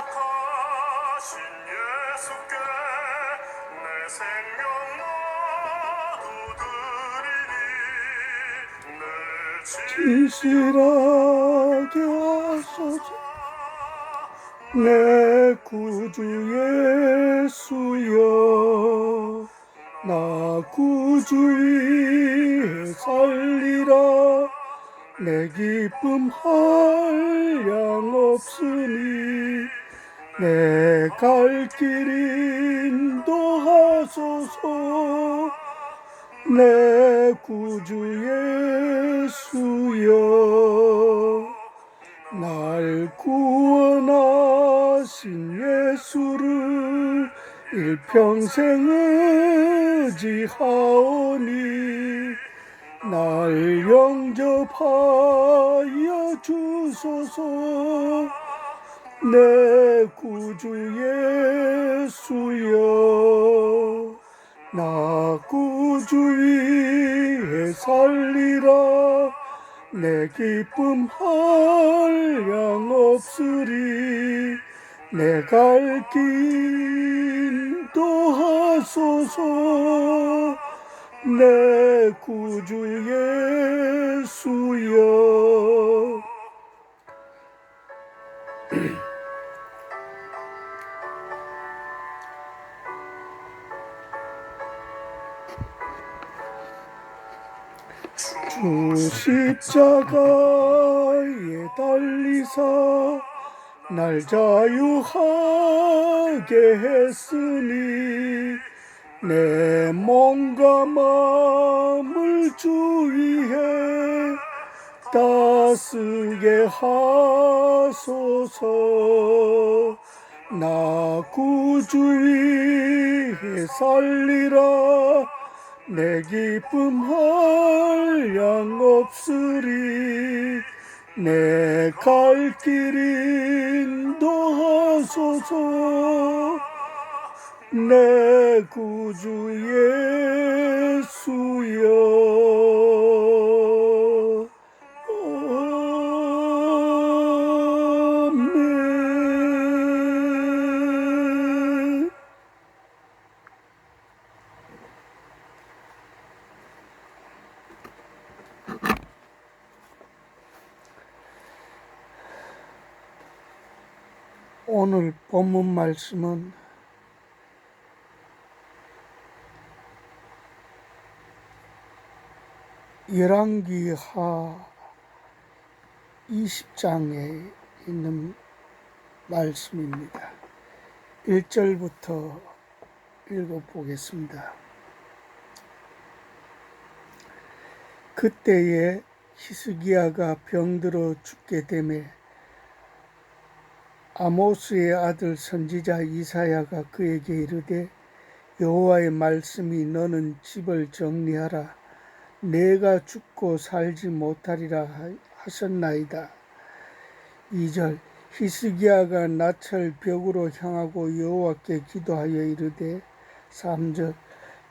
대속하신 예수께 내 생명 모두 드리니 진실하게 하소서. 내 구주 예수여, 나 구주 위에 살리라. 내 기쁨 한량 없으니 내 갈 길 인도하소서. 내 구주 예수여, 날 구원하신 예수를 일평생 의지하오니 날 영접하여 주소서. 내 구주 예수여, 나 구주 위에 살리라. 내 기쁨 한량 없으리. 내 갈 길 인도하소서. 내 구주 예수여. 주 십자가에 달리사 날 자유하게 했으니 내 몸과 마음을 주 위에 다쓰게 하소서. 나 구주 위에 살리라. 내 기쁨 한량 없으리. 내 갈 길 인도하소서. 내 구주 예수여. 아멘. 오늘 본문 말씀은 열왕기하 20장에 있는 말씀입니다. 1절부터 읽어보겠습니다. 그때에 히스기야가 병들어 죽게 되매 아모스의 아들 선지자 이사야가 그에게 이르되 여호와의 말씀이 너는 집을 정리하라. 내가 죽고 살지 못하리라 하셨나이다. 2절 히스기야가 나철 벽으로 향하고 여호와께 기도하여 이르되 3절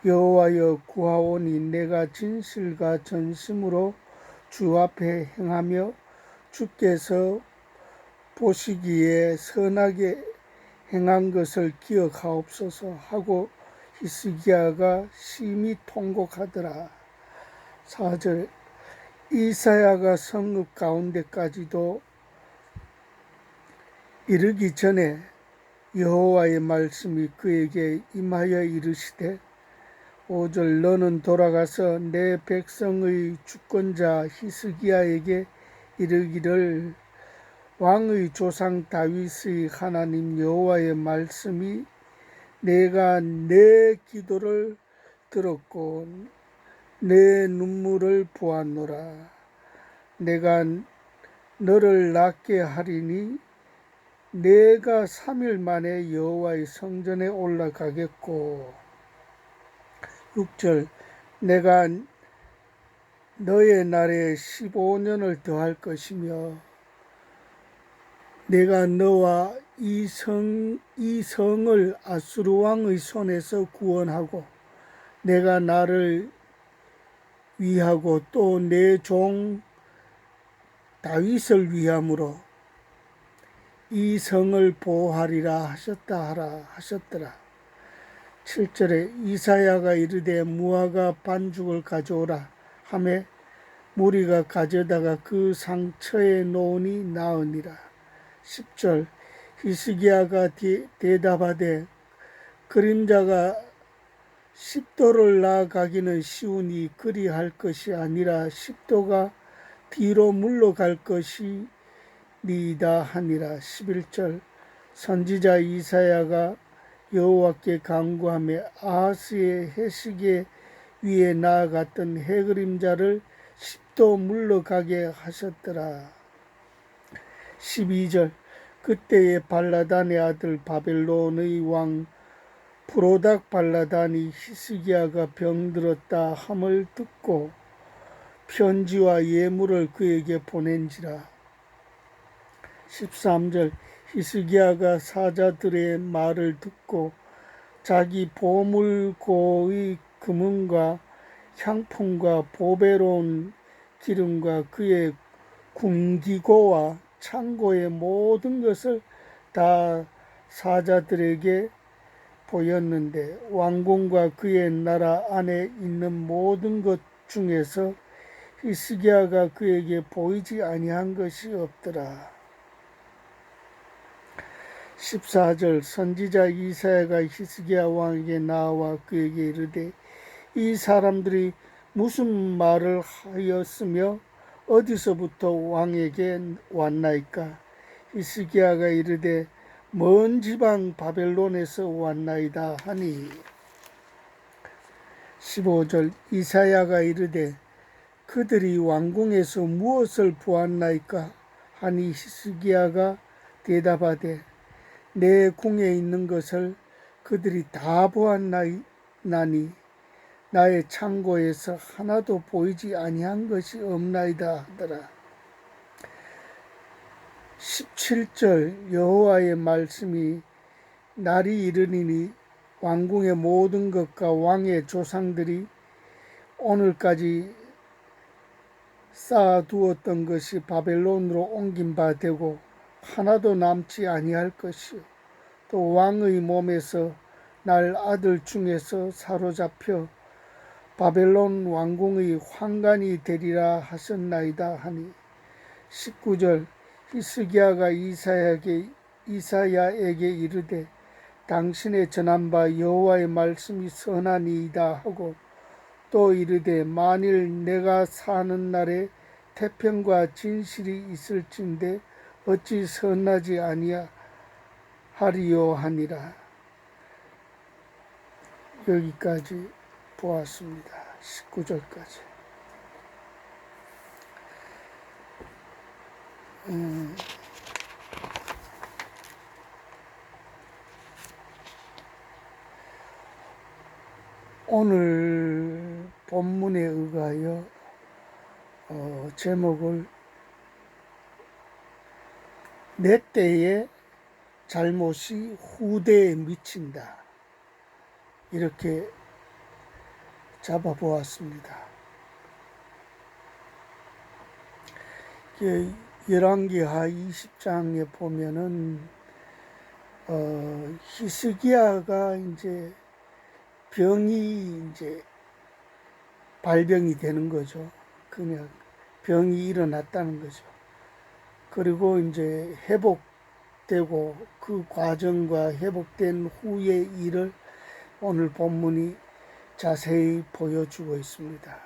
여호와여 구하오니 내가 진실과 전심으로 주 앞에 행하며 주께서 보시기에 선하게 행한 것을 기억하옵소서 하고 히스기야가 심히 통곡하더라. 4절 이사야가 성읍 가운데까지도 이르기 전에 여호와의 말씀이 그에게 임하여 이르시되 5절 너는 돌아가서 내 백성의 주권자 히스기야에게 이르기를 왕의 조상 다윗의 하나님 여호와의 말씀이 내가 내 기도를 들었고 내 눈물을 보았노라. 내가 너를 낫게 하리니 내가 3일 만에 여호와의 성전에 올라가겠고 6절 내가 너의 날에 15년을 더할 것이며 내가 너와 이 성을 아수르 왕의 손에서 구원하고 내가 나를 위하고 또 내 종 다윗을 위함으로 이 성을 보호하리라 하셨더라. 7절에 이사야가 이르되 무화과 반죽을 가져오라 하매 무리가 가져다가 그 상처에 놓으니 나으니라. 10절 히스기야가 대답하되 그림자가 10도를 나아가기는 쉬우니 그리할 것이 아니라 10도가 뒤로 물러갈 것이니이다 하니라. 11절 선지자 이사야가 여호와께 간구하며 아하스의 해시계 위에 나아갔던 해그림자를 10도 물러가게 하셨더라. 12절 그때에 발라단의 아들 바벨론의 왕 브로닥 발라단이 히스기야가 병들었다 함을 듣고 편지와 예물을 그에게 보낸지라. 13절 히스기야가 사자들의 말을 듣고 자기 보물고의 금은과 향품과 보배로운 기름과 그의 궁기고와 창고의 모든 것을 다 사자들에게 보였는데 왕궁과 그의 나라 안에 있는 모든 것 중에서 히스기야가 그에게 보이지 아니한 것이 없더라. 14절 선지자 이사야가 히스기야 왕에게 나와 그에게 이르되 이 사람들이 무슨 말을 하였으며 어디서부터 왕에게 왔나이까? 히스기야가 이르되 먼 지방 바벨론에서 왔나이다 하니. 15절 이사야가 이르되 그들이 왕궁에서 무엇을 보았나이까? 하니 히스기야가 대답하되 내 궁에 있는 것을 그들이 다 보았나니 나의 창고에서 하나도 보이지 아니한 것이 없나이다 하더라. 17절 여호와의 말씀이 날이 이르리니 왕궁의 모든 것과 왕의 조상들이 오늘까지 쌓아두었던 것이 바벨론으로 옮긴 바 되고 하나도 남지 아니할 것이요 또 왕의 몸에서 날 아들 중에서 사로잡혀 바벨론 왕궁의 환관이 되리라 하셨나이다 하니. 19절 히스기야가 이사야에게 이르되 당신의 전한 바 여호와의 말씀이 선하니이다 하고 또 이르되 만일 내가 사는 날에 태평과 진실이 있을진데 어찌 선하지 아니하리요 하니라. 여기까지 보았습니다. 19절까지. 오늘 본문에 의하여 제목을 내 때의 잘못이 후대에 미친다 이렇게 잡아보았습니다. 열왕기하 20장에 보면은 히스기야가 이제 병이 이제 발병이 되는 거죠. 그냥 병이 일어났다는 거죠. 그리고 이제 회복되고 그 과정과 회복된 후의 일을 오늘 본문이 자세히 보여주고 있습니다.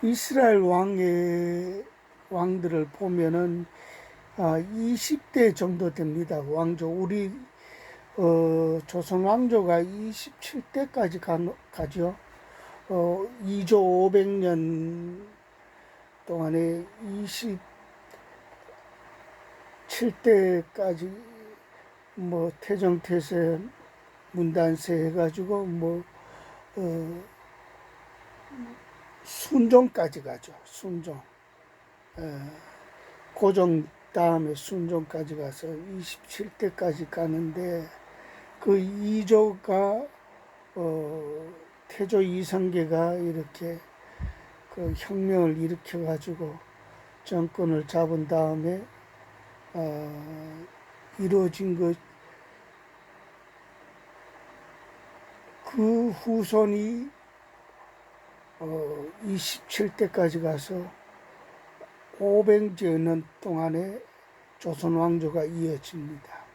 이스라엘 왕들을 보면은 20대 정도 됩니다. 왕조 우리 조선 왕조가 27대까지 가죠. 2조 500년 동안에 27대까지 뭐 태정태세 문단세 해가지고 순종까지 가죠. 순종. 고종 다음에 순종까지 가서 27대까지 가는데 그 2조가 태조 이성계가 이렇게 그 혁명을 일으켜 가지고 정권을 잡은 다음에 이루어진 그 후손이 27대까지 가서 500여 년 동안의 조선 왕조가 이어집니다.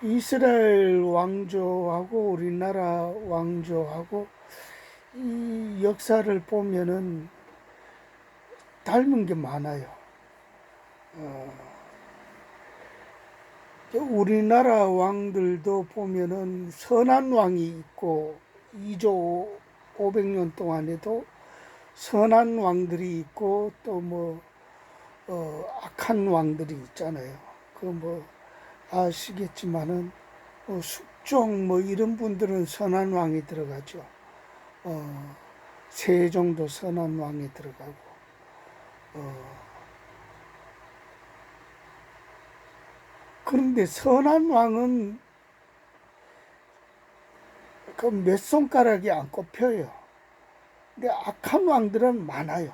이스라엘 왕조하고 우리나라 왕조하고 이 역사를 보면은 닮은 게 많아요. 우리나라 왕들도 보면은 선한 왕이 있고 2조 500년 동안에도 선한 왕들이 있고 또 악한 왕들이 있잖아요. 아시겠지만은 숙종 이런 분들은 선한 왕이 들어가죠. 세종도 선한 왕이 들어가고 그런데 선한 왕은 그 몇 손가락이 안 꼽혀요. 근데 악한 왕들은 많아요.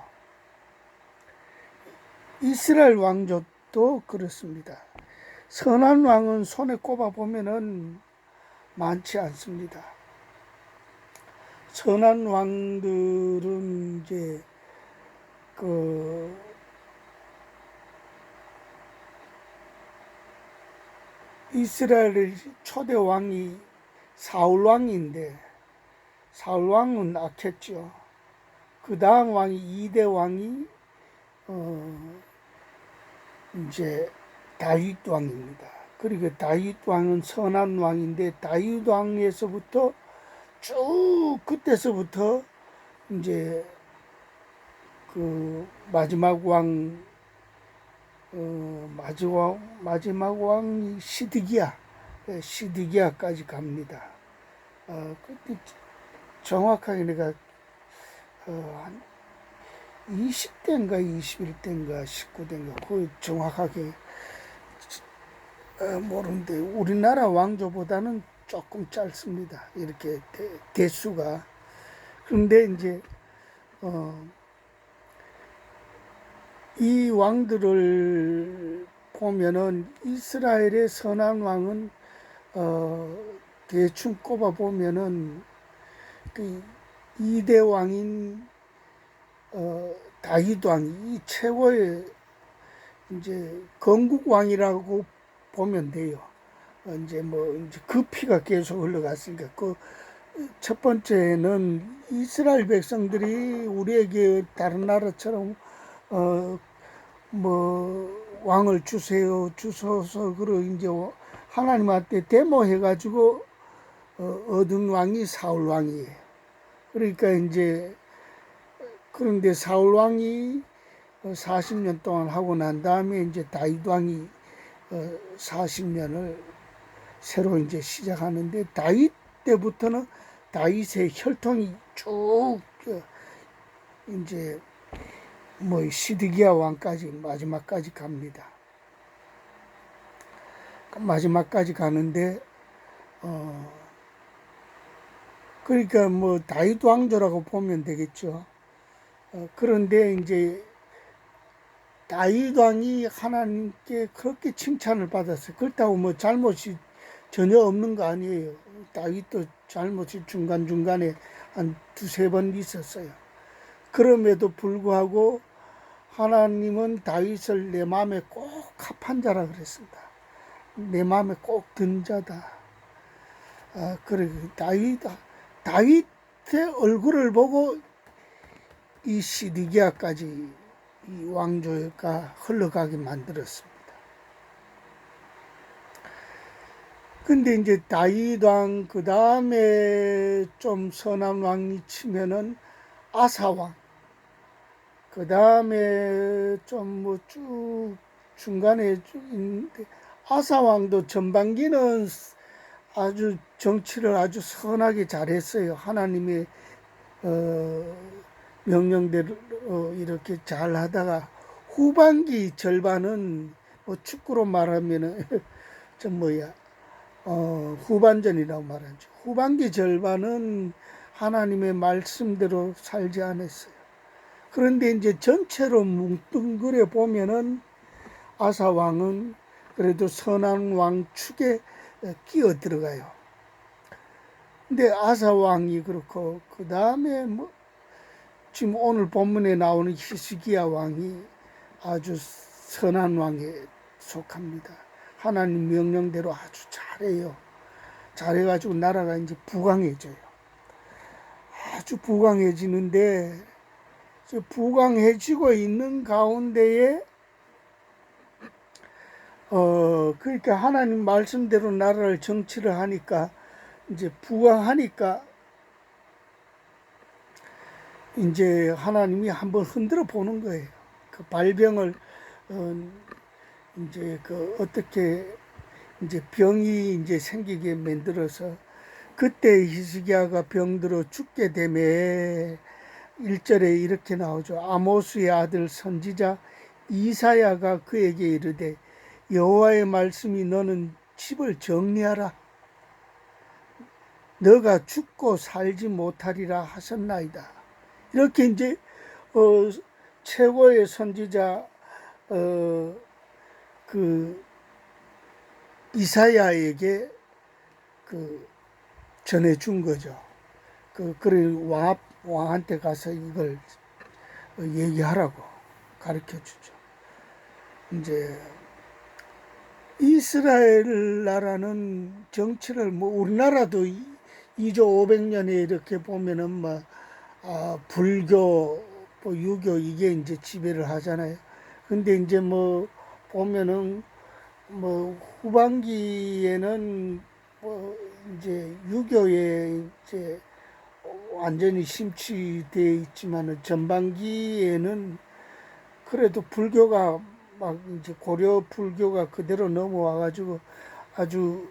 이스라엘 왕조도 그렇습니다. 선한 왕은 손에 꼽아 보면은 많지 않습니다. 선한 왕들은 이제 이스라엘의 초대 왕이 사울 왕인데 사울 왕은 악했죠. 그 다음 왕이 2대 왕이 이제 다윗 왕입니다. 그리고 다윗 왕은 선한 왕인데 다윗 왕에서부터 쭉 그때서부터 이제 그 마지막 왕이 시드기야까지 갑니다. 그때 정확하게 내가 한 20대인가 21대인가 19대인가 그 정확하게 모르는데 우리나라 왕조보다는 조금 짧습니다. 이렇게 대수가. 그런데 이제 이 왕들을 보면은 이스라엘의 선한 왕은 대충 꼽아 보면은 그 2대 왕인 다윗 왕이 최고의 이제 건국 왕이라고 보면 돼요. 이제 그 피가 계속 흘러갔으니까 첫 번째는 이스라엘 백성들이 우리에게 다른 나라처럼 왕을 주소서 그러 이제 하나님한테 데모해가지고 얻은 왕이 사울 왕이에요. 그러니까 이제 그런데 사울 왕이 40년 동안 하고 난 다음에 이제 다윗 왕이 40년을 새로 이제 시작하는데 다윗 때부터는 다윗의 혈통이 쭉 이제 시드기야 왕까지 마지막까지 갑니다. 마지막까지 가는데 그러니까 다윗 왕조라고 보면 되겠죠. 그런데 이제 다윗 왕이 하나님께 그렇게 칭찬을 받았어요. 그렇다고 잘못이 전혀 없는 거 아니에요. 다윗도 잘못이 중간중간에 한 두세 번 있었어요. 그럼에도 불구하고 하나님은 다윗을 내 마음에 꼭 합한 자라 그랬습니다. 내 마음에 꼭 든 자다. 그래 다윗의 얼굴을 보고 이 시드기야까지 이 왕조가 흘러가게 만들었습니다. 근데 이제 다윗 왕 그 다음에 좀 선한 왕이 치면은 아사 왕, 그 다음에 좀 쭉 중간에 쭉 있는데 아사 왕도 전반기는 아주 정치를 아주 선하게 잘했어요. 하나님의 명령대로 이렇게 잘 하다가 후반기 절반은 축구로 말하면은 후반전이라고 말하죠. 후반기 절반은 하나님의 말씀대로 살지 않았어요. 그런데 이제 전체로 뭉뚱그려 보면은 아사 왕은 그래도 선한 왕 축에 끼어 들어가요. 근데 아사 왕이 그렇고 그 다음에 뭐 지금 오늘 본문에 나오는 히스기야 왕이 아주 선한 왕에 속합니다. 하나님 명령대로 아주 잘해요. 잘해가지고 나라가 이제 부강해져요. 아주 부강해지는데 부강해지고 있는 가운데에 그러니까 하나님 말씀대로 나라를 정치를 하니까 이제 부강하니까 이제 하나님이 한번 흔들어 보는 거예요. 그 발병을 이제 그 어떻게 이제 병이 이제 생기게 만들어서 그때 히스기야가 병들어 죽게 되면 1절에 이렇게 나오죠. 아모스의 아들 선지자 이사야가 그에게 이르되 여호와의 말씀이 너는 집을 정리하라. 너가 죽고 살지 못하리라 하셨나이다. 이렇게 이제 최고의 선지자 그 이사야에게 그 전해준 거죠. 그래 왕한테 가서 이걸 얘기하라고 가르쳐 주죠. 이제 이스라엘 나라는 정치를 뭐 우리나라도 2조 500년에 이렇게 보면은 뭐 불교, 뭐 유교 이게 이제 지배를 하잖아요. 근데 이제 뭐 보면은 뭐 후반기에는 뭐 이제 유교에 이제 완전히 심취되어 있지만은 전반기에는 그래도 불교가 막 이제 고려 불교가 그대로 넘어와가지고 아주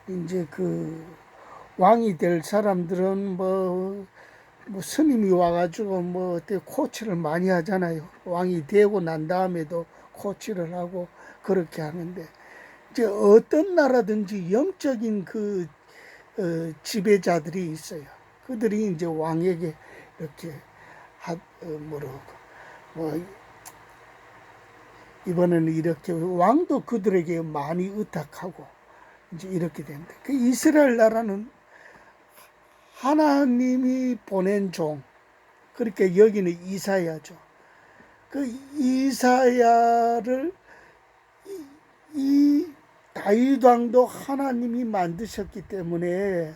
이제 그 왕이 될 사람들은 뭐 스님이 와가지고 뭐 어때 코치를 많이 하잖아요. 왕이 되고 난 다음에도 코치를 하고 그렇게 하는데 이제 어떤 나라든지 영적인 그 지배자들이 있어요. 그들이 이제 왕에게 이렇게 뭐 이번에는 이렇게 왕도 그들에게 많이 의탁하고 이제 이렇게 된다. 그 이스라엘 나라는 하나님이 보낸 종, 그렇게 여기는 이사야죠. 그 이사야를 이 다윗 왕도 하나님이 만드셨기 때문에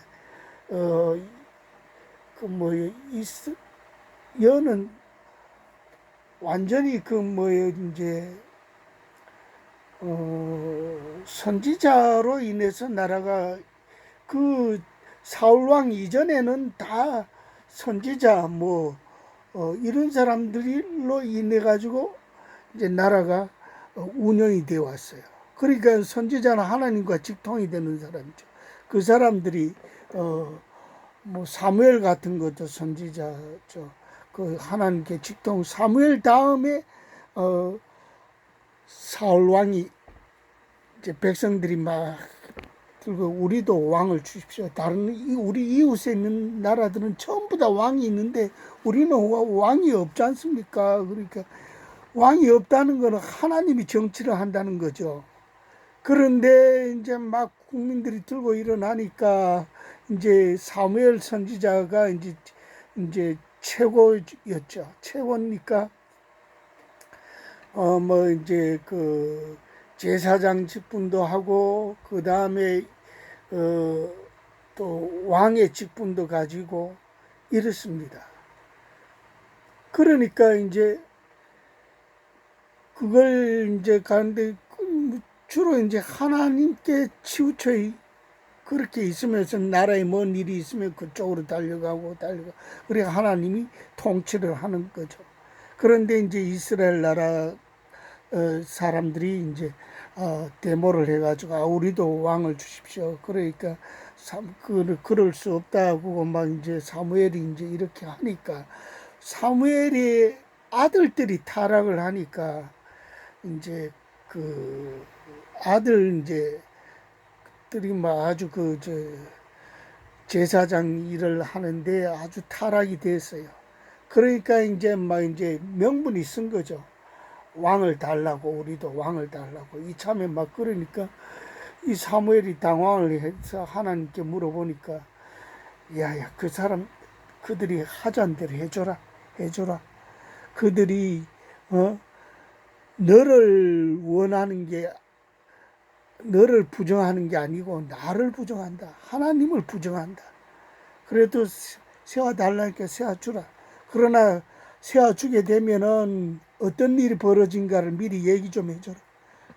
여는 완전히 이제 선지자로 인해서 나라가 그 사울왕 이전에는 다 선지자 이런 사람들로 인해 가지고 이제 나라가 운영이 되어 왔어요. 그러니까 선지자는 하나님과 직통이 되는 사람이죠. 그 사람들이 사무엘 같은 것도 선지자죠. 그 하나님께 직통 사무엘 다음에 사울 왕이 이제 백성들이 막 들고 우리도 왕을 주십시오. 다른 우리 이웃에 있는 나라들은 전부 다 왕이 있는데 우리는 왕이 없지 않습니까? 그러니까 왕이 없다는 것은 하나님이 정치를 한다는 거죠. 그런데 이제 막 국민들이 들고 일어나니까 이제 사무엘 선지자가 이제 최고였죠. 최고니까 이제 그 제사장 직분도 하고 그 다음에 또 왕의 직분도 가지고 이렇습니다. 그러니까 이제 그걸 이제 가는데 주로 이제 하나님께 치우쳐 그렇게 있으면서 나라에 뭔 일이 있으면 그쪽으로 달려가고 그래 하나님이 통치를 하는 거죠. 그런데 이제 이스라엘 나라 사람들이 이제 데모를 해가지고 우리도 왕을 주십시오. 그러니까 그럴 수 없다고 막 이제 사무엘이 이제 이렇게 하니까 사무엘의 아들들이 타락을 하니까 이제 그 아들 이제 들이 막 아주 제사장 일을 하는데 아주 타락이 됐어요. 그러니까 이제 막 이제 명분이 쓴 거죠. 왕을 달라고, 우리도 왕을 달라고. 이참에 막 그러니까 이 사무엘이 당황을 해서 하나님께 물어보니까, 야야, 그 사람, 그들이 하자는 대로 해줘라, 해줘라. 그들이 너를 원하는 게, 너를 부정하는 게 아니고 나를 부정한다. 하나님을 부정한다. 그래도 세워달라니까 세워주라. 그러나 세워주게 되면은 어떤 일이 벌어진가를 미리 얘기 좀 해줘라.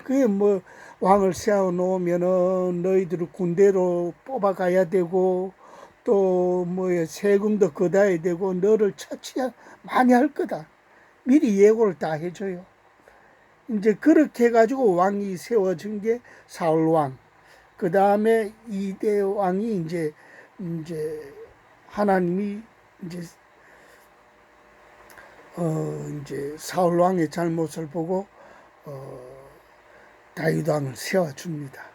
그게 뭐 왕을 세워 놓으면은 너희들을 군대로 뽑아가야 되고 또 뭐 세금도 걷어야 되고 너를 처치 많이 할 거다. 미리 예고를 다 해줘요. 이제 그렇게 해가지고 왕이 세워진 게 사울 왕. 그 다음에 이대 왕이 이제 하나님이 이제 이제 사울 왕의 잘못을 보고 다윗 왕을 세워줍니다.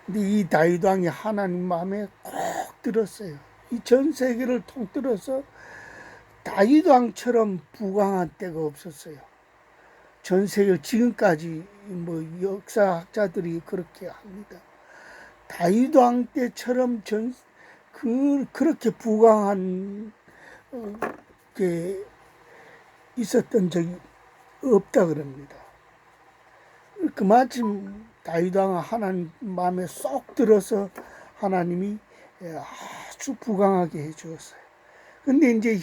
근데 이 다윗 왕이 하나님 마음에 꼭 들었어요. 이 전 세계를 통틀어서 다윗 왕처럼 부강한 때가 없었어요. 전 세계 지금까지 뭐 역사학자들이 그렇게 합니다. 다윗 왕 때처럼 그렇게 부강한 게 있었던 적이 없다 그럽니다. 그마침 다윗 왕은 하나님 마음에 쏙 들어서 하나님이 아주 부강하게 해주었어요. 근데 이제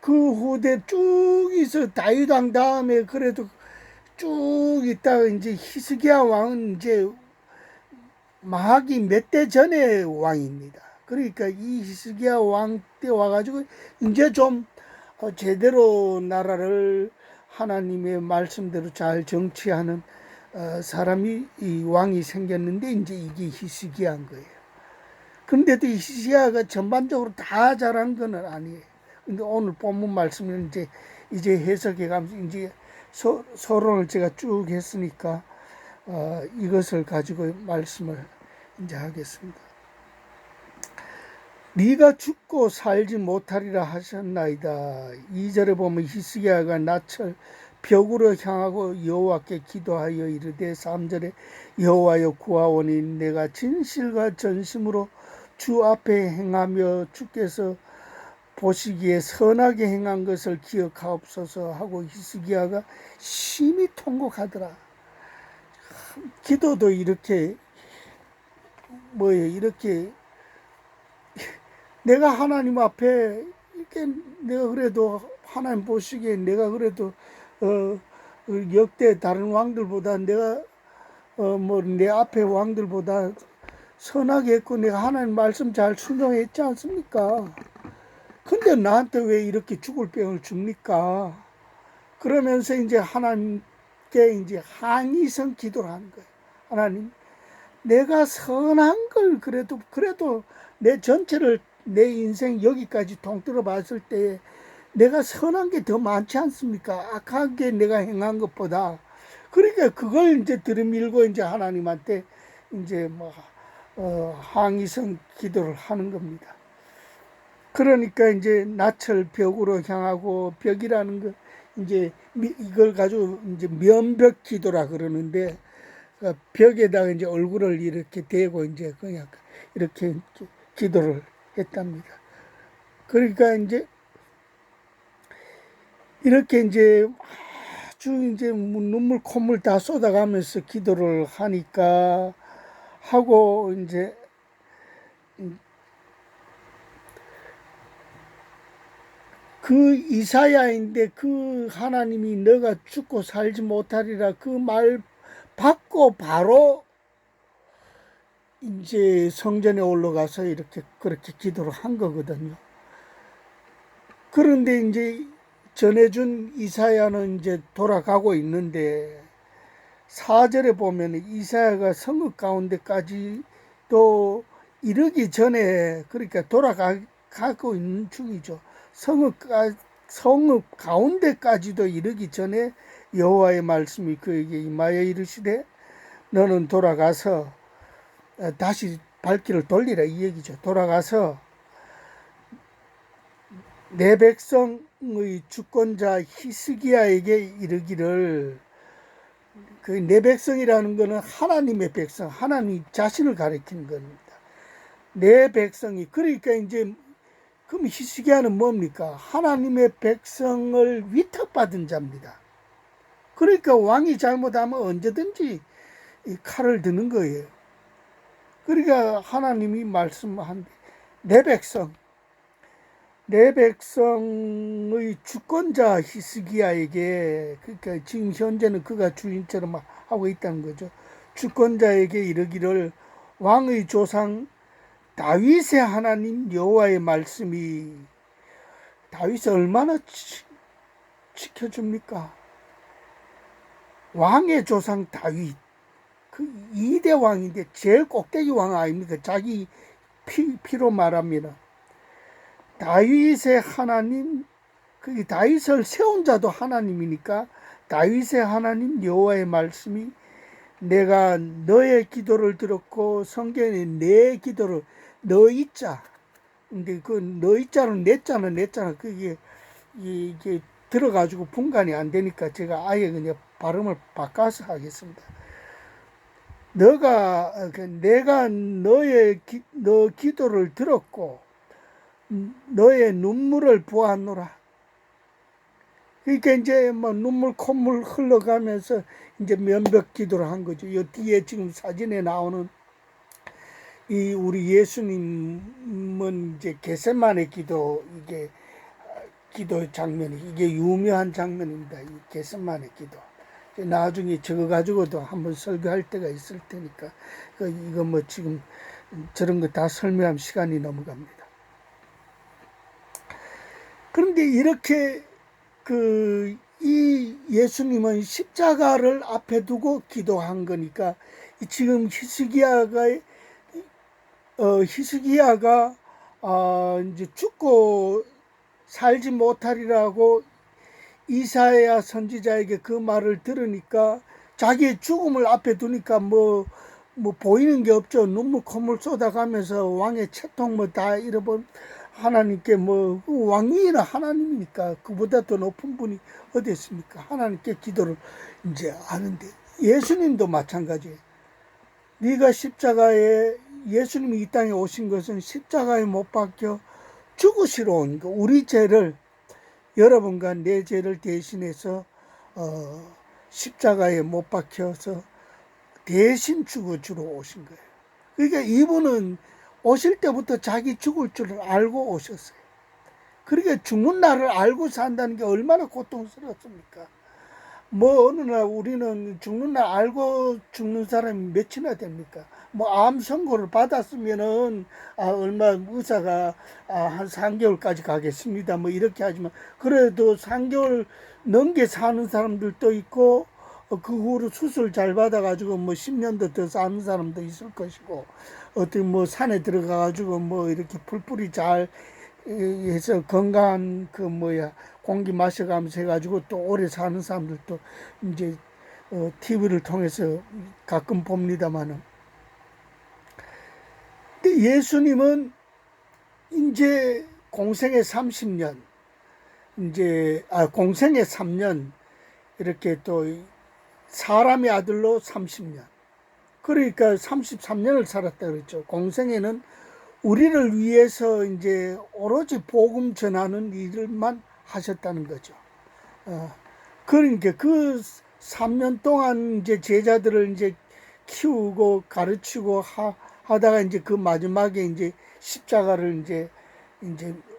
그 후대 쭉 있어 다윗 왕 다음에 그래도 쭉 있다가 이제 히스기야 왕은 이제 망하기 몇 대 전의 왕입니다. 그러니까 이 히스기야 왕 때 와가지고 이제 좀 제대로 나라를 하나님의 말씀대로 잘 정치하는 사람이 이 왕이 생겼는데 이제 이게 히스기야인 거예요. 그런데도 이 히스기야가 전반적으로 다 잘한 건 아니에요. 근데 오늘 본문 말씀을 이제 해석해 가면서 이제 서론을 제가 쭉 했으니까 이것을 가지고 말씀을 이제 하겠습니다. 네가 죽고 살지 못하리라 하셨나이다. 2절에 보면 히스기야가 나철 벽으로 향하고 여호와께 기도하여 이르되 3절에 여호와여 구하오니 내가 진실과 전심으로 주 앞에 행하며 주께서 보시기에 선하게 행한 것을 기억하옵소서 하고 히스기야가 심히 통곡하더라. 기도도 이렇게 이렇게 내가 하나님 앞에 이렇게 내가 그래도 하나님 보시기에 내가 그래도 역대 다른 왕들보다 내가 내 앞에 왕들보다 선하게 했고 내가 하나님 말씀 잘 순종했지 않습니까? 근데 나한테 왜 이렇게 죽을 병을 줍니까? 그러면서 이제 하나님께 이제 항의성 기도를 하는 거예요. 하나님, 내가 선한 걸 그래도 내 전체를 내 인생 여기까지 통틀어 봤을 때 내가 선한 게 더 많지 않습니까? 악하게 내가 행한 것보다. 그러니까 그걸 이제 들이밀고 이제 하나님한테 이제 항의성 기도를 하는 겁니다. 그러니까 이제 나철 벽으로 향하고 벽이라는 거 이제 이걸 가지고 이제 면벽 기도라 그러는데 벽에다가 이제 얼굴을 이렇게 대고 이제 그냥 이렇게 기도를 했답니다. 그러니까 이제 이렇게 이제 아주 이제 눈물 콧물 다 쏟아가면서 기도를 하니까 하고 이제 그 이사야인데 그 하나님이 너가 죽고 살지 못하리라 그 말 받고 바로 이제 성전에 올라가서 이렇게 그렇게 기도를 한 거거든요. 그런데 이제 전해준 이사야는 이제 돌아가고 있는데 4절에 보면 이사야가 성읍 가운데까지 또 이르기 전에 그러니까 돌아가고 있는 중이죠. 성읍 가운데까지도 이르기 전에 여호와의 말씀이 그에게 임하여 이르시되 너는 돌아가서 다시 발길을 돌리라 이 얘기죠. 돌아가서 내 백성의 주권자 히스기야에게 이르기를, 그 내 백성이라는 것은 하나님의 백성, 하나님 자신을 가리키는 겁니다. 내 백성이, 그러니까 이제 그럼 히스기야는 뭡니까? 하나님의 백성을 위탁받은 자입니다. 그러니까 왕이 잘못하면 언제든지 이 칼을 드는 거예요. 그러니까 하나님이 말씀한 내 백성, 내 백성의 주권자 히스기야에게, 그러니까 지금 현재는 그가 주인처럼 하고 있다는 거죠. 주권자에게 이르기를, 왕의 조상 다윗의 하나님 여호와의 말씀이, 다윗을 얼마나 지켜줍니까? 왕의 조상 다윗, 그 2대 왕인데 제일 꼭대기 왕 아닙니까? 자기 피로 말합니다. 다윗의 하나님, 그 다윗을 세운 자도 하나님이니까 다윗의 하나님 여호와의 말씀이, 내가 너의 기도를 들었고, 성경에 내 기도를, 너희 자, 근데 그 너희 자는 내 자는 그게 이게 들어가지고 분간이 안 되니까 제가 아예 그냥 발음을 바꿔서 하겠습니다. 내가 너 기도를 들었고 너의 눈물을 보았노라. 그러니까 이제 뭐 눈물 콧물 흘러가면서 이제 면벽 기도를 한 거죠. 요 뒤에 지금 사진에 나오는 이 우리 예수님은 이제 겟세마네 기도, 이게 기도 장면이, 이게 유명한 장면입니다. 이 겟세마네 기도. 나중에 저거 가지고도 한번 설교할 때가 있을 테니까 이거 뭐 지금 저런 거 다 설명하면 시간이 넘어갑니다. 그런데 이렇게 이 예수님은 십자가를 앞에 두고 기도한 거니까, 지금 히스기야가 이제 죽고 살지 못하리라고 이사야 선지자에게 그 말을 들으니까 자기의 죽음을 앞에 두니까 뭐 보이는 게 없죠. 눈물 콧물 쏟아가면서 왕의 채통 뭐 다 잃어버린, 하나님께 뭐 왕이나 하나님이니까 그보다 더 높은 분이 어디 있습니까? 하나님께 기도를 이제 하는데, 예수님도 마찬가지예요. 네가 십자가에, 예수님이 이 땅에 오신 것은 십자가에 못 박혀 죽으시러 온 거, 우리 죄를, 여러분과 내 죄를 대신해서 십자가에 못 박혀서 대신 죽어주러 오신 거예요. 그러니까 이분은 오실 때부터 자기 죽을 줄을 알고 오셨어요. 그러니까 죽는 날을 알고 산다는 게 얼마나 고통스럽습니까? 뭐 어느 날 우리는 죽는 날 알고 죽는 사람이 몇이나 됩니까? 뭐 암 선고를 받았으면은 얼마 의사가 한 3개월까지 가겠습니다 뭐 이렇게 하지만, 그래도 3개월 넘게 사는 사람들도 있고 그 후로 수술 잘 받아가지고 뭐 10년도 더 사는 사람도 있을 것이고, 어떻게 뭐 산에 들어가가지고 뭐 이렇게 풀뿌리 잘 해서 건강한 공기 마셔가면서 해가지고 또 오래 사는 사람들도 이제 TV를 통해서 가끔 봅니다만은, 근데 예수님은 이제 공생의 30년, 이제 공생의 3년, 이렇게 또 사람의 아들로 30년, 그러니까 33년을 살았다 그랬죠. 공생에는 우리를 위해서 이제 오로지 복음 전하는 일만 하셨다는 거죠. 그러니까 그 3년 동안 이제 제자들을 이제 키우고 가르치고 하다가 이제 그 마지막에 이제 십자가를 이제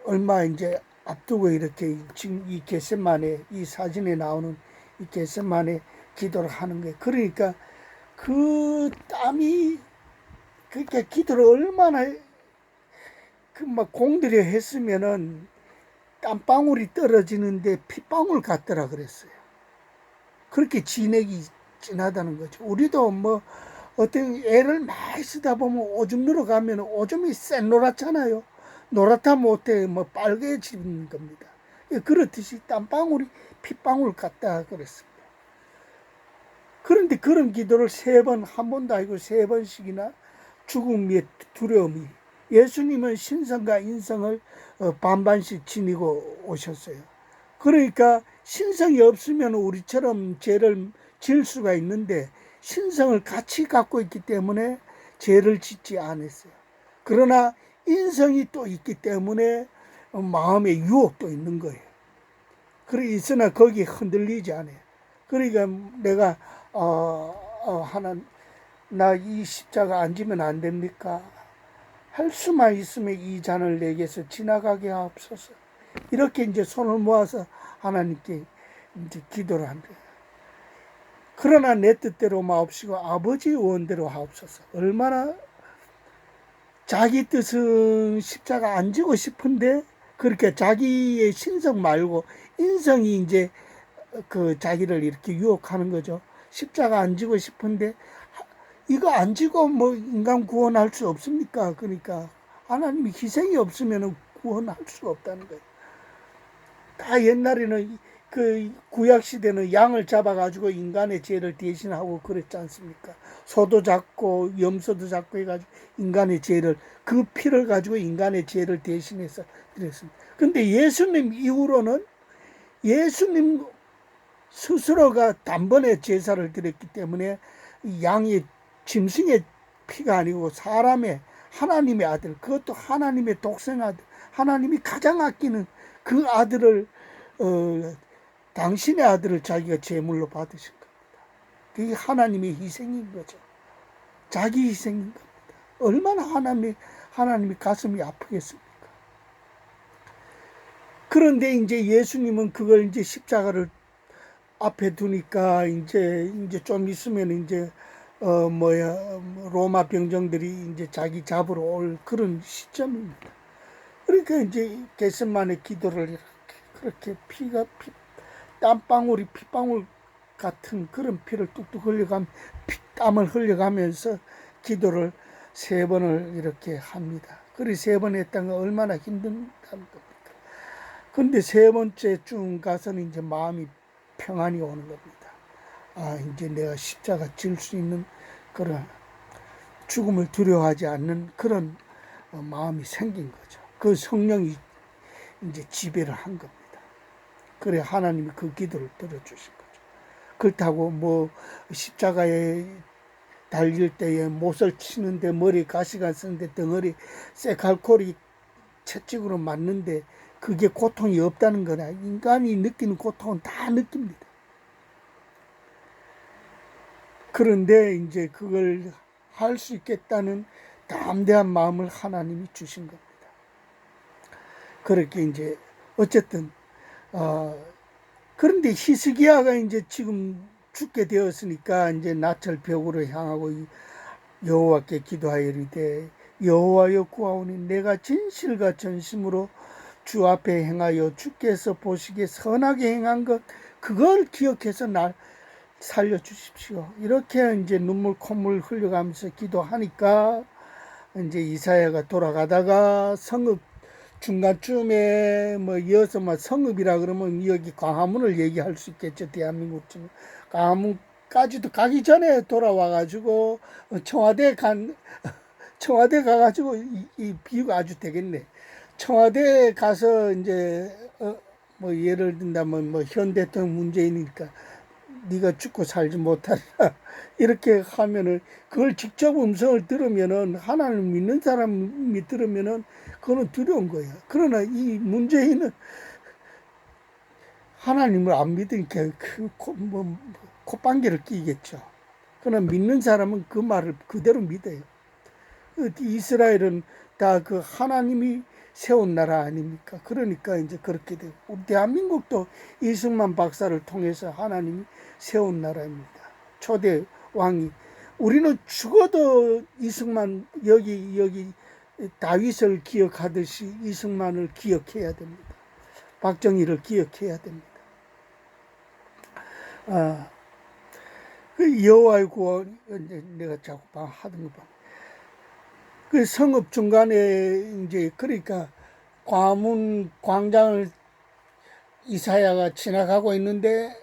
얼마 이제 앞두고 이렇게 지금 이 겟세마네, 이 사진에 나오는 이 겟세마네 기도를 하는 거예요. 그러니까 그 땀이, 그러니까 기도를 얼마나 막 공들여 했으면은 땀방울이 떨어지는데 핏방울 같더라 그랬어요. 그렇게 진액이 진하다는 거죠. 우리도 뭐 어떤 애를 많이 쓰다 보면 오줌 누러 가면 오줌이 쎄노랗잖아요. 노랗다면 어때 뭐 빨개지는 겁니다. 그렇듯이 땀방울이 핏방울 같다 그랬습니다. 그런데 그런 기도를 3번, 한 번도 아니고 3번씩이나 죽음의 두려움이, 예수님은 신성과 인성을 반반씩 지니고 오셨어요. 그러니까 신성이 없으면 우리처럼 죄를 지을 수가 있는데 신성을 같이 갖고 있기 때문에 죄를 짓지 않았어요. 그러나 인성이 또 있기 때문에 마음의 유혹도 있는 거예요. 그래 있으나 거기에 흔들리지 않아요. 그러니까 내가 하나님, 나 이 십자가 안 지면 안 됩니까? 할 수만 있으면 이 잔을 내게서 지나가게 하옵소서. 이렇게 이제 손을 모아서 하나님께 이제 기도를 한 거예요. 그러나 내 뜻대로 마옵시고 아버지의 원대로 하옵소서. 얼마나 자기 뜻은 십자가 안 지고 싶은데 그렇게 자기의 신성 말고 인성이 이제 그 자기를 이렇게 유혹하는 거죠. 십자가 안 지고 싶은데 이거 안 지고 뭐 인간 구원할 수 없습니까? 그러니까 하나님이 희생이 없으면 구원할 수가 없다는 거예요. 다 옛날에는 그 구약 시대는 양을 잡아가지고 인간의 죄를 대신하고 그랬지 않습니까? 소도 잡고 염소도 잡고 해가지고 인간의 죄를 그 피를 가지고 인간의 죄를 대신해서 드렸습니다. 근데 예수님 이후로는 예수님 스스로가 단번에 제사를 드렸기 때문에 양이 짐승의 피가 아니고 사람의 하나님의 아들, 그것도 하나님의 독생 아들, 하나님이 가장 아끼는 그 아들을 당신의 아들을 자기가 제물로 받으신 겁니다. 그게 하나님의 희생인 거죠. 자기 희생인 겁니다. 얼마나 하나님이 가슴이 아프겠습니까? 그런데 이제 예수님은 그걸 이제 십자가를 앞에 두니까 이제 좀 있으면 이제 로마 병정들이 이제 자기 잡으러 올 그런 시점입니다. 그러니까 이제 겟세마네 기도를 이렇게 그렇게 땀방울이 핏방울 같은 그런 피를 뚝뚝 흘려가면 땀을 흘려가면서 기도를 3번을 이렇게 합니다. 그리 3번 했다는 건 얼마나 힘든 겁니까? 근데 3번째 쯤 가서는 이제 마음이 평안이 오는 겁니다. 이제 내가 십자가 질 수 있는 그런 죽음을 두려워하지 않는 그런 마음이 생긴 거죠. 그 성령이 이제 지배를 한 겁니다. 그래 하나님이 그 기도를 들어주신 거죠. 그렇다고 뭐 십자가에 달릴 때에 못을 치는데 머리 가시가 쓰는데 덩어리 쇠칼콜이 채찍으로 맞는데 그게 고통이 없다는 거나 인간이 느끼는 고통은 다 느낍니다. 그런데 이제 그걸 할 수 있겠다는 담대한 마음을 하나님이 주신 겁니다. 그렇게 이제 어쨌든 그런데 히스기야가 이제 지금 죽게 되었으니까 이제 나철 벽으로 향하고 여호와께 기도하여 이르되 여호와여 구하오니 내가 진실과 전심으로 주 앞에 행하여 주께서 보시기에 선하게 행한 것 그걸 기억해서 날 살려주십시오. 이렇게 이제 눈물 콧물 흘려가면서 기도하니까 이제 이사야가 돌아가다가 성읍 중간쯤에 뭐 이어서 뭐 성읍이라 그러면 여기 광화문을 얘기할 수 있겠죠. 대한민국쯤 광화문까지도 가기 전에 돌아와가지고 청와대 가가지고 이 비유가 아주 되겠네. 청와대에 가서 이제 뭐 예를 든다면 뭐 현 대통령 문재인이니까 네가 죽고 살지 못하리라 이렇게 하면은 그걸 직접 음성을 들으면은 하나님을 믿는 사람이 들으면은 그거는 두려운 거예요. 그러나 이 문재인은 하나님을 안 믿으니까 콧방귀를 끼겠죠. 그러나 믿는 사람은 그 말을 그대로 믿어요. 이스라엘은 다 그 하나님이 세운 나라 아닙니까? 그러니까 이제 그렇게 되고 우리 대한민국도 이승만 박사를 통해서 하나님이 세운 나라입니다. 초대 왕이 우리는 죽어도 이승만 여기 다윗을 기억하듯이 이승만을 기억해야 됩니다. 박정희를 기억해야 됩니다. 그 여호와의 구원 내가 자꾸 하던 거 봐. 그 성읍 중간에 이제 그러니까 광화문 광장을 이사야가 지나가고 있는데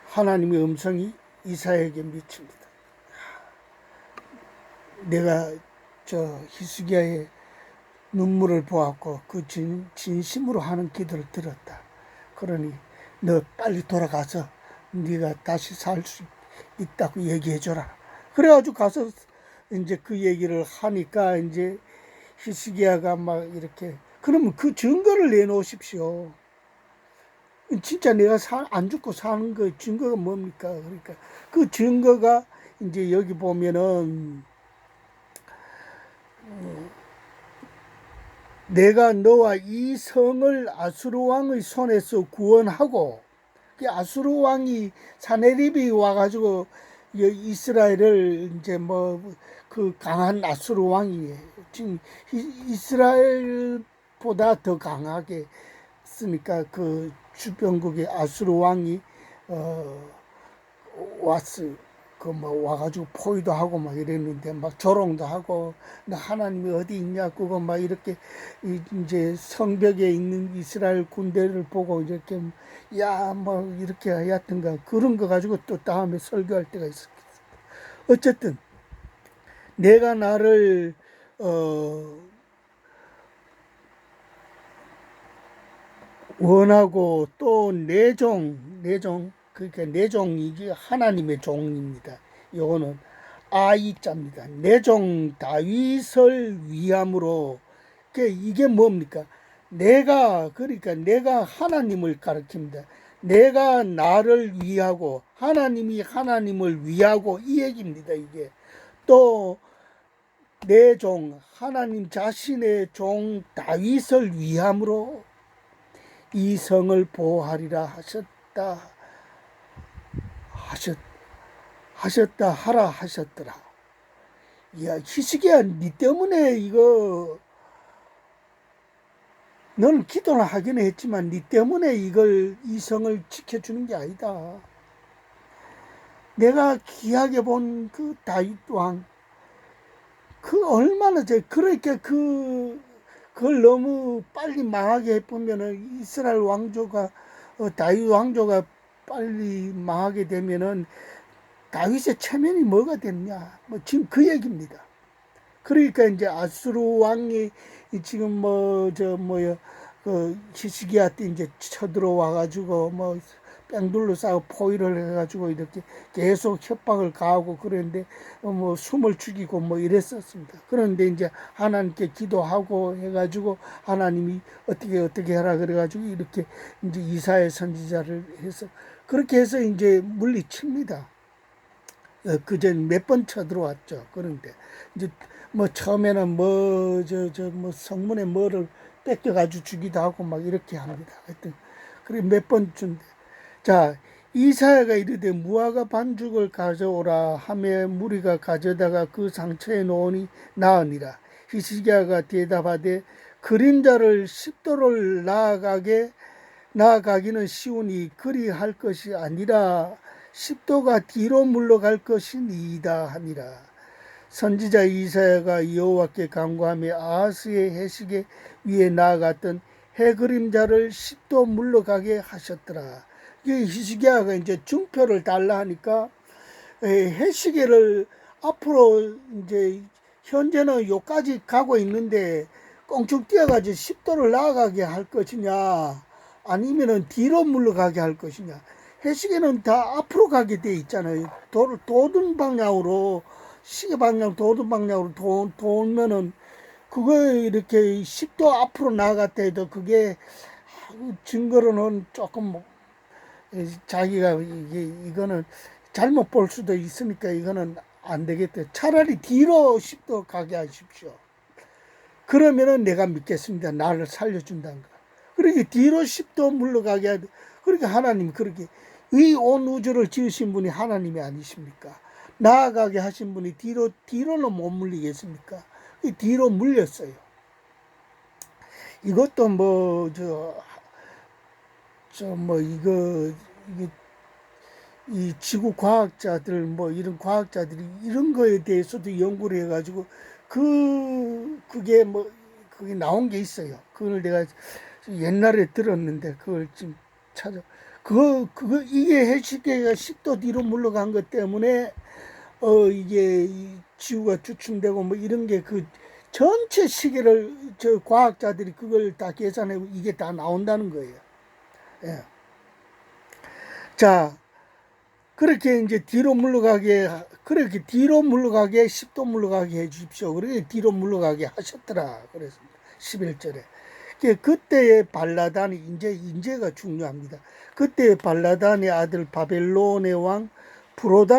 하나님의 음성이 이사야에게 미칩니다. 내가 희숙이의 눈물을 보았고 그 진심으로 하는 기도를 들었다. 그러니 너 빨리 돌아가서 네가 다시 살 수 있다고 얘기해줘라. 그래가지고 가서 이제 그 얘기를 하니까 이제 히스기야가 막 이렇게 그러면 그 증거를 내놓으십시오. 진짜 내가 안 죽고 사는 그 증거가 뭡니까? 그러니까 그 증거가 이제 여기 보면은 내가 너와 이 성을 아수르 왕의 손에서 구원하고 그 아수르 왕이 사네립이 와가지고 이스라엘을 이제 뭐 그 강한 아수르 왕이 지금 이스라엘보다 더 강하게 쓰니까 그 주변국의 아수르 왕이 왔어. 그 뭐 와가지고 포위도 하고 막 이랬는데 막 조롱도 하고 너 하나님이 어디 있냐 그거 막 이렇게 이제 성벽에 있는 이스라엘 군대를 보고 이렇게 야 뭐 이렇게 하여튼가 그런 거 가지고 또 다음에 설교할 때가 있었겠어. 어쨌든 내가 나를 원하고 또 내종 그러니까 내종 이게 하나님의 종입니다. 요거는 아이자입니다. 내종 다윗을 위함으로 이게 뭡니까? 그러니까 내가 하나님을 가리킵니다. 내가 나를 위하고 하나님이 하나님을 위하고 이 얘기입니다. 이게 또 내 종 하나님 자신의 종 다윗을 위함으로 이 성을 보호하리라 하라 하셨더라. 야, 히스기야, 니 때문에 이거 너는 기도는 하기는 했지만 니 때문에 이 성을 지켜주는 게 아니다. 내가 귀하게 본 그 다윗 왕, 그 얼마나 그러니까 그걸 너무 빨리 망하게 해보면은 이스라엘 왕조가 다윗 왕조가 빨리 망하게 되면은 다윗의 체면이 뭐가 됐냐? 뭐 지금 그 얘기입니다. 그러니까 이제 아수르 왕이 지금 히스기야 때 이제 쳐들어와 가지고 뭐 뺑둘러 싸고 포위를 해가지고 이렇게 계속 협박을 가하고 그랬는데 뭐 숨을 죽이고 뭐 이랬었습니다. 그런데 이제 하나님께 기도하고 해가지고 하나님이 어떻게 하라 그래가지고 이렇게 이제 이사야 선지자를 해서 그렇게 해서 이제 물리칩니다. 그전 몇 번 쳐들어왔죠. 그런데 이제 뭐 처음에는 뭐 성문에 뭐를 뺏겨가지고 주기도 하고 막 이렇게 합니다. 하여튼 그래 몇 번 준대. 자, 이사야가 이르되 무화과 반죽을 가져오라 하며 무리가 가져다가 그 상처에 놓으니 나으니라. 히스기야가 대답하되 그림자를 10도를 나아가기는 쉬우니 그리할 것이 아니라 10도가 뒤로 물러갈 것이니이다 하니라. 선지자 이사야가 여호와께 간구하며 아하스의 해시계 위에 나아갔던 해 그림자를 10도 물러가게 하셨더라. 히스기야가 이제 증표를 달라 하니까 해시계를 앞으로 이제 현재는 요까지 가고 있는데 껑충 뛰어가지고 10도를 나아가게 할 것이냐 아니면은 뒤로 물러가게 할 것이냐. 해시계는 다 앞으로 가게 돼 있잖아요. 도든 방향으로 시계 방향 도든 방향으로 돌면은 그거 이렇게 10도 앞으로 나갔다 해도 그게 증거로는 조금 자기가 이거는 잘못 볼 수도 있으니까 이거는 안 되겠다. 차라리 뒤로 10도 가게 하십시오. 그러면은 내가 믿겠습니다. 나를 살려준다는 거. 그렇게 뒤로 10도 물러가게 하도 그렇게 하나님 그렇게 이 온 우주를 지으신 분이 하나님이 아니십니까? 나아가게 하신 분이 뒤로는 못 물리겠습니까? 뒤로 물렸어요. 이것도 이 지구 과학자들 이런 과학자들이 이런 거에 대해서도 연구를 해가지고 그게 나온 게 있어요. 그걸 내가 옛날에 들었는데 그걸 지금 이게 해시계가 10도 뒤로 물러간 것 때문에 이게 지구가 주춤되고 뭐 이런 게 그 전체 시계를 저 과학자들이 그걸 다 계산하고 이게 다 나온다는 거예요. 예. 자, 그렇게 이제 그렇게 뒤로 물러가게 10도 물러가게 해 주십시오. 그렇게 뒤로 물러가게 하셨더라. 그랬습니다. 11절에. 그때의 발라단이 인재가 중요합니다. 그때의 발라단의 아들 바벨론의 왕 프로다